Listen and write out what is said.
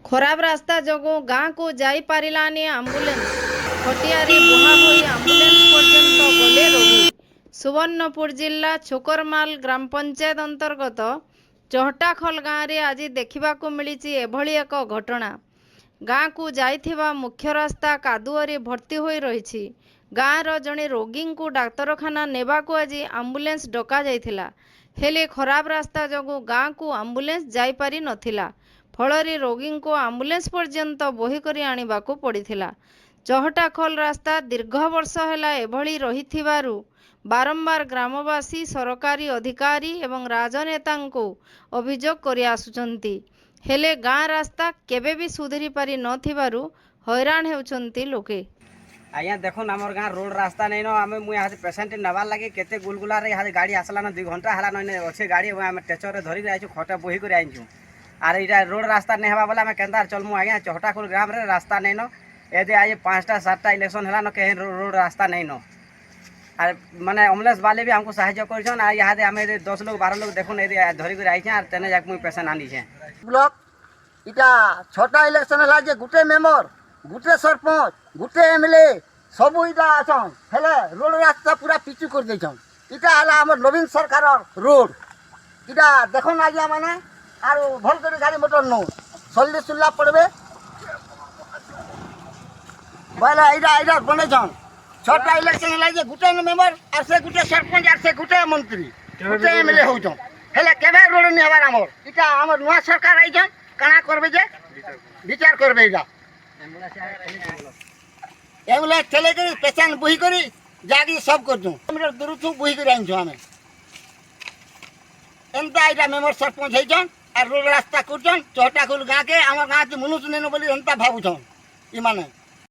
खराब रास्ता जोगु गाँ को जाई पारिलानी आम्बुलेंस खटियारी बुहा होई आम्बुलेंस पर्यंत गले रोगी। सुवर्णपुर जिला छोकरमाल ग्राम पंचायत अंतर्गत चहटाखल गाँव में आज देखा मिली एभली एक घटना। गाँ को जाइथिबा मुख्य रास्ता कादुअरे भर्ती होई रही। गाँवर जड़े रोगी को डाक्तरखाना नेबाकू आज आम्बुलेंस डका जाइथिला, हेले खराब रास्ता जोगु गाँ को आम्बुलेंस जाई पारि नथिला। फलरे रोगी को आम्बुलेंस पर्यंत बोही करी आनिबाकू पड़िथिला। चहटाखल रास्ता दीर्घ वर्ष हैला एभली रहिथिबारु बारंबार ग्रामवासी सरकारी अधिकारी एवं राजनेतांको अभियोग करि आसुचंती, हेले गाँ रास्ता केबे भी सुधरी पारि नथिबारु हैरान हेउचंती लोके। आज्ञा देखुन आमर गाँ रोड रास्ता नहीं नो आमे मुई यहाँ पेसेंट नबार लगे केते गुलगुला रे यहाँ गाड़ी आसला ना 2 घंटा हला नने अच्छे गाड़ी आमे टेचर रे धरी आइछु खटा बोही कर आइछु आर इटा रोड रास्ता नहीं हवा बोला आमे केंदार चलमु आज्ञा चहटाखल ग्राम रे रास्ता नहीं नो एदे आज 5टा 7टा इलेक्शन हला न के रोड रास्ता नहीं नो आर माने एम्बुलेंस वाले भी हमको सहायता करछन आ यहाँ आमे 10 लोग 12 लोग देखुन एदे धरी कर आइछे आर तेने जाक मुई पेसेंट आनी छे ब्लॉक इटा 6टा इलेक्शन हला जे गुटे मेंबर गुटे सरपंच गुटे एमएलए सबू इटा आछन हेले रोड रास्ता पूरा पिचु कर देछन। इटा हला हमर नवीन सरकार रोड इटा देखन आज्ञा माने आरो भल करे गाड़ी मोटर नो सल्ले सुल्ला पड़बे बोला इटा इटा बनेछन। 6टा इलेक्शन हला जे गुटे मेंबर आर से गुटे सरपंच आर से गुटे मंत्री गुटे एमएलए होछन हेले केबे रोड नि हबार हमर इटा हमर नुआ सरकार आइछन काना करबे जे विचार करबे इटा एम्बुलेंस चले करी पेशेंट बुही करी जागी सब कर दूँ किलोमीटर दूर तू बुही करी आनी आमे एंता इटा मेंबर सरपंच होइछन आर रोड रास्ता करछन चहटाखल गाँ के आम गाँ मनुष्य नहीं बोली एंता भावुछन इ माने।